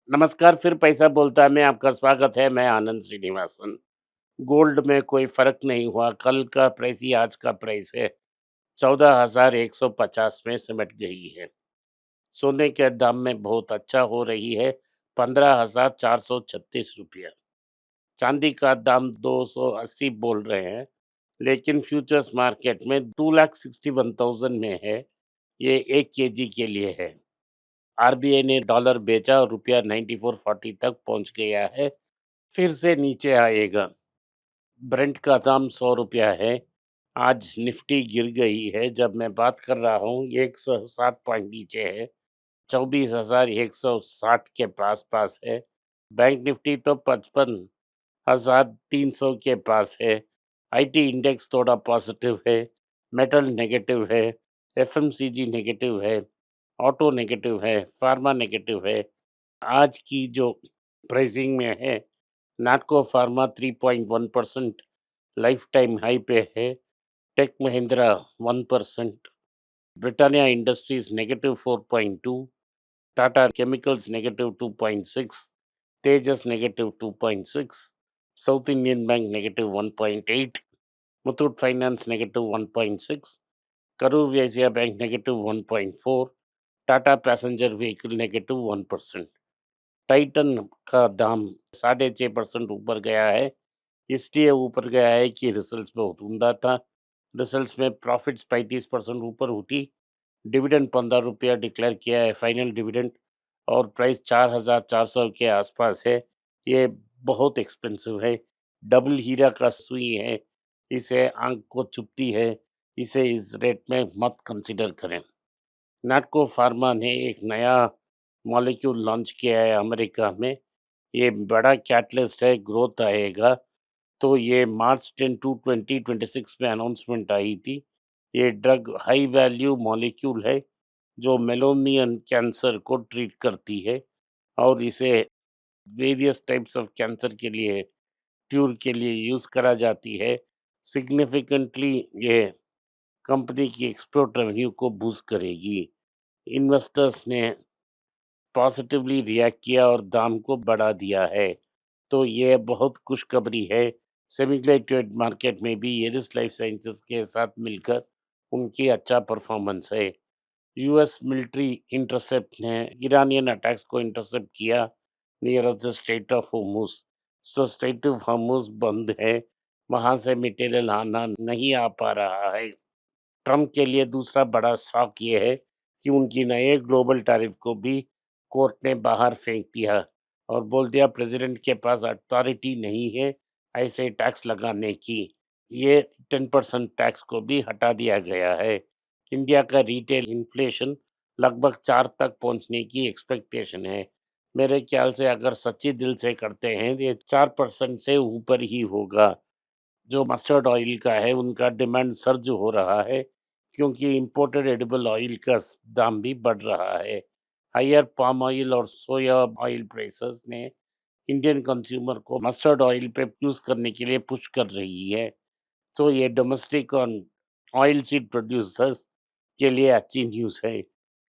नमस्कार, फिर पैसा बोलता में आपका स्वागत है, मैं आनंद श्रीनिवासन। गोल्ड में कोई फ़र्क नहीं हुआ, कल का प्राइस ही आज का प्राइस है, 14,150 में सिमट गई है। सोने के दाम में बहुत अच्छा हो रही है, 15,436 रुपया। चांदी का दाम 280 बोल रहे हैं, लेकिन फ्यूचर्स मार्केट में 2,61,000 में है, ये 1 केजी के लिए है। आरबीआई ने डॉलर बेचा और रुपया 94.40 तक पहुँच गया है। फिर से नीचे आएगा। ब्रेंट का दाम 100 रुपया है। आज निफ्टी गिर गई है। जब मैं बात कर रहा हूँ, ये 160 पॉइंट नीचे है। 24,160 के पास-पास है। बैंक निफ्टी तो 55,300 के पास है। आईटी इंडेक्स थोड़ा पॉजिटिव है। मेटल नेगेटिव है। एफएमसीजी नेगेटिव है। ऑटो नेगेटिव है। फार्मा नेगेटिव है। आज की जो प्राइसिंग में है, Natco Pharma 3.1% lifetime high पे है। Tech Mahindra 1%, Britannia Industries negative 4.2, Tata Chemicals negative 2.6, Tejas negative 2.6, South Indian Bank negative 1.8, Muthoot Finance negative 1.6, Karur Vysya Bank negative 1.4, Tata Passenger Vehicle negative 1%। Titan का दाम 6.5% ऊपर गया है। इसलिए ऊपर गया है कि रिजल्ट्स बहुत उम्दा था। रिजल्ट्स में प्रॉफिट्स 35% ऊपर उठी। डिविडेंड 15 रुपया डिक्लेयर किया है फाइनल डिविडेंड, और प्राइस 4,400 के आसपास है। ये बहुत एक्सपेंसिव है। डबल हीरा का सुई है। इसे आंख को चुभती है। इसे इस रेट में मत कंसीडर करें। नाटको फार्मा ने एक नया मॉलिक्यूल लॉन्च किया है अमेरिका में। ये बड़ा कैटलिस्ट है, ग्रोथ आएगा। तो ये मार्च 10 टू 2026 में अनाउंसमेंट आई थी। ये ड्रग हाई वैल्यू मॉलिक्यूल है, जो मेलोनियन कैंसर को ट्रीट करती है, और इसे वेरियस टाइप्स ऑफ कैंसर के लिए, क्यूर के लिए यूज़ करा जाती है। सिग्निफिकेंटली ये कंपनी की एक्सपोर्ट रेवेन्यू को बूस्ट करेगी। इन्वेस्टर्स ने पॉजिटिवली रिएक्ट किया और दाम को बढ़ा दिया है। तो ये बहुत खुशखबरी है। सेमीकंडक्टर मार्केट में भी एरिस लाइफ साइंसेज के साथ मिलकर उनकी अच्छा परफॉर्मेंस है। यूएस मिलिट्री इंटरसेप्ट ने ईरानियन अटैक्स को इंटरसेप्ट किया near the straight of Hormuz. So straight of Hormuz बंद है, वहां से मटेरियल आना नहीं आ पा रहा है। ट्रम्प के लिए दूसरा बड़ा शॉक ये है कि उनकी नए ग्लोबल टैरिफ को भी कोर्ट ने बाहर फेंक दिया और बोल दिया प्रेसिडेंट के पास अथॉरिटी नहीं है ऐसे टैक्स लगाने की। ये 10% टैक्स को भी हटा दिया गया है। इंडिया का रिटेल इन्फ्लेशन लगभग 4 तक पहुंचने की एक्सपेक्टेशन है। मेरे ख्याल से अगर सच्चे दिल से करते हैं, ये 4% से ऊपर ही होगा। जो मस्टर्ड ऑयल का है, उनका डिमांड सर्ज हो रहा है, क्योंकि इंपोर्टेड एडिबल ऑयल का दाम भी बढ़ रहा है। हायर पाम ऑयल और सोया ऑयल प्राइसेस ने इंडियन कंज्यूमर को मस्टर्ड ऑयल पे यूज करने के लिए पुश कर रही है। तो ये डोमेस्टिक और ऑयल सीड प्रोड्यूसर्स के लिए अच्छी न्यूज़ है।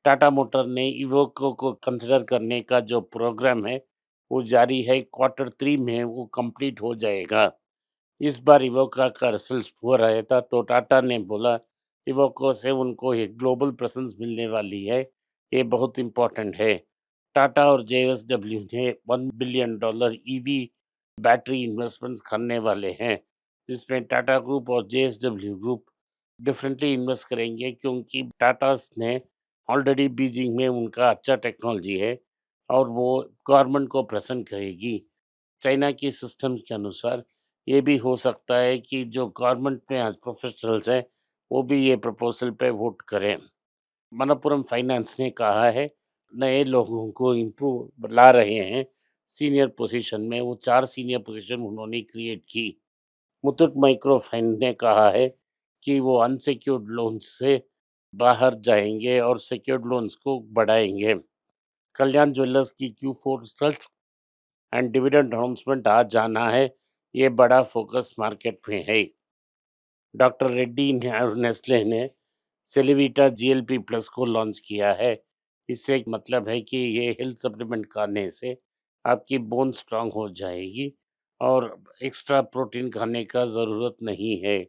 टाटा मोटर ने इवोको को कंसिडर करने का जो प्रोग्राम है, वो जारी है। क्वार्टर 3 में वो कंप्लीट हो जाएगा। इस बार इवोका का रिजल्ट हो रहा था, तो टाटा ने बोला इवोको से उनको एक ग्लोबल प्रेजेंस मिलने वाली है। ये बहुत इम्पोर्टेंट है। टाटा और जेएसडब्ल्यू ने $1 बिलियन ईवी बैटरी इन्वेस्टमेंट करने वाले हैं, जिसमें टाटा ग्रुप और जेएसडब्ल्यू ग्रुप डिफरेंटली इन्वेस्ट करेंगे, क्योंकि टाटा ने ऑलरेडी बीजिंग में उनका अच्छा टेक्नोलॉजी है और वो गवर्नमेंट को प्रेजेंट करेगी। चाइना की सिस्टम के अनुसार ये भी हो सकता है कि जो गवर्नमेंट में आज प्रोफेशनल्स हैं, वो भी ये प्रपोजल पे वोट करें। मनप्पुरम फाइनेंस ने कहा है, नए लोगों को इम्प्रूव ला रहे हैं सीनियर पोजीशन में। वो 4 सीनियर पोजीशन उन्होंने क्रिएट की। मुथूट माइक्रो फाइनेंस ने कहा है कि वो अनसिक्योर्ड लोन्स से बाहर जाएँगे और सिक्योर्ड लोन्स को बढ़ाएँगे। कल्याण ज्वेलर्स की Q4 results and dividend announcement आज जाना है। ये बड़ा फोकस मार्केट में है। डॉक्टर रेड्डी ने और नेस्ले ने सेलिविटा जीएलपी प्लस को लॉन्च किया है। इससे एक मतलब है कि ये हेल्थ सप्लीमेंट खाने से आपकी बोन स्ट्रांग हो जाएगी और एक्स्ट्रा प्रोटीन खाने का ज़रूरत नहीं है।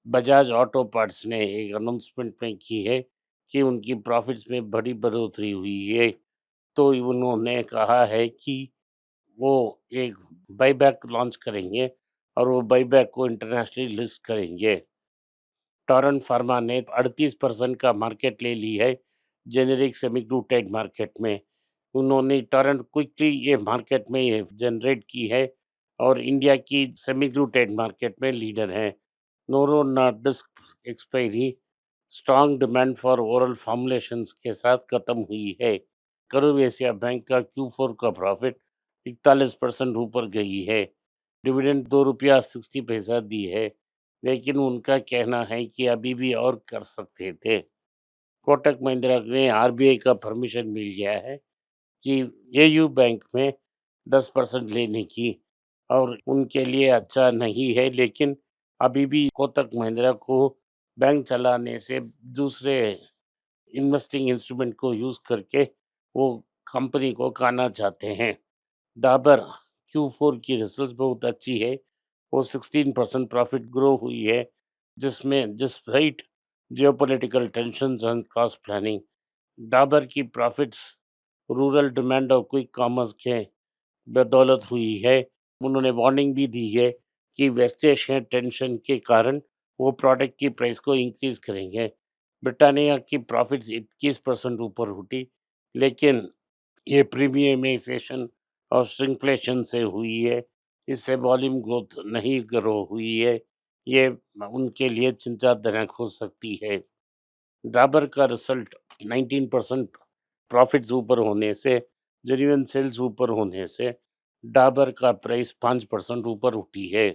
बजाज ऑटो पार्ट्स ने एक अनाउंसमेंट में की है कि उनकी प्रॉफ़िट्स में बड़ी बढ़ोतरी हुई है। तो उन्होंने कहा है कि वो एक बायबैक लॉन्च करेंगे और वो बायबैक को इंटरनेशनली लिस्ट करेंगे। टोरेंट फार्मा ने 38% का मार्केट ले ली है जेनेरिक सेमीग्लूटाइड मार्केट में। उन्होंने टोरेंट क्विकली ये मार्केट में ये जनरेट की है और इंडिया की सेमीग्लूटाइड मार्केट में लीडर हैं। Noro Nordisk expiry strong demand for oral formulations के साथ खत्म हुई है। करूर एशिया बैंक का Q4 का प्रॉफिट 41% ऊपर गई है। डिविडेंड 2 रुपया 60 पैसा दी है, लेकिन उनका कहना है कि अभी भी और कर सकते थे। कोटक महिंद्रा ने आरबीआई का परमिशन मिल गया है कि एयू बैंक में 10% लेने की और उनके लिए अच्छा नहीं है, लेकिन अभी भी कोटक महिंद्रा को बैंक चलाने से दूसरे इन्वेस्टिंग इंस्ट्रूमेंट को यूज़ करके वो कंपनी को खाना चाहते हैं। डाबर Q4 की रिजल्ट बहुत अच्छी है। वो 16% प्रॉफिट ग्रो हुई है, जिसमें despite geopolitical tensions and cost planning. Dabur की प्रॉफिट्स रूरल डिमांड और क्विक कॉमर्स के बदौलत हुई है। उन्होंने वार्निंग भी दी है कि वेस्ट एशिया टेंशन के कारण वो प्रोडक्ट की प्राइस को इंक्रीज़ करेंगे। ब्रिटानिया की प्रॉफिट्स 21% ऊपर उठी, लेकिन ये प्रीमियमाइज़ेशन और श्रिंकफ्लेशन से हुई है। इससे वॉल्यूम ग्रोथ नहीं ग्रो हुई है। ये उनके लिए चिंताजनक हो सकती है। डाबर का रिजल्ट 19% प्रॉफिट्स ऊपर होने से, जेन्युइन सेल्स ऊपर होने से डाबर का प्राइस 5% ऊपर उठी है।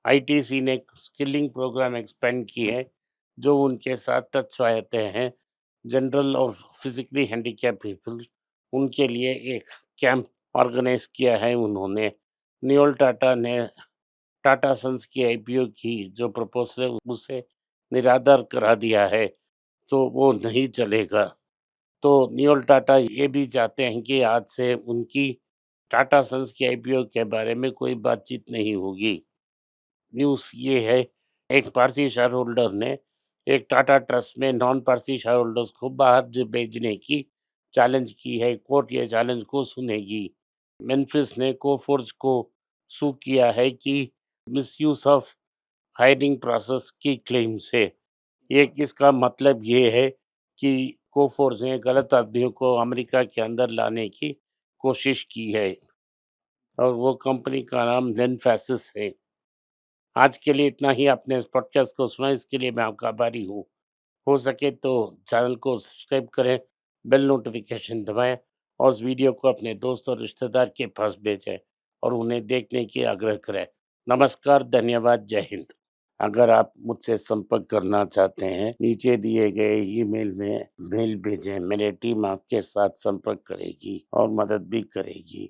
आईटीसी ने स्किलिंग प्रोग्राम एक्सपेंड की है, जो उनके साथ टच आते हैं जनरल और फिजिकली हैंडीकैप पीपल, उनके लिए एक कैंप ऑर्गेनाइज किया है उन्होंने। नियोल टाटा ने टाटा सन्स की आईपीओ की जो प्रपोजल है उसे निरादर करा दिया है, तो वो नहीं चलेगा। तो नियोल टाटा ये भी चाहते हैं कि आज से उनकी टाटा सन्स की आईपीओ के बारे में कोई बातचीत नहीं होगी। न्यूज़ ये है, एक पारसी शेयर होल्डर ने एक टाटा ट्रस्ट में नॉन पारसी शेयर होल्डर्स को बाहर भेजने की चैलेंज की है। कोर्ट ये चैलेंज को सुनेगी। मेन्फिस ने कोफोर्ज को सू किया है कि मिसयूज ऑफ हायरिंग प्रोसेस की क्लेम से। ये इसका मतलब ये है कि कोफोर्ज ने गलत आदमियों को अमेरिका के अंदर लाने की कोशिश की है और वो कंपनी का नाम जेनफैसिस है। आज के लिए इतना ही। आपने इस पॉडकास्ट को सुना, इसके लिए मैं आपका आभारी हूँ। हो सके तो चैनल को सब्सक्राइब करें, बेल नोटिफिकेशन दबाएं और इस वीडियो को अपने दोस्त और रिश्तेदार के पास भेजें और उन्हें देखने की आग्रह करें। नमस्कार, धन्यवाद, जय हिंद। अगर आप मुझसे संपर्क करना चाहते हैं, नीचे दिए गए ईमेल में मेल भेजें। मेरी टीम आपके साथ संपर्क करेगी और मदद भी करेगी।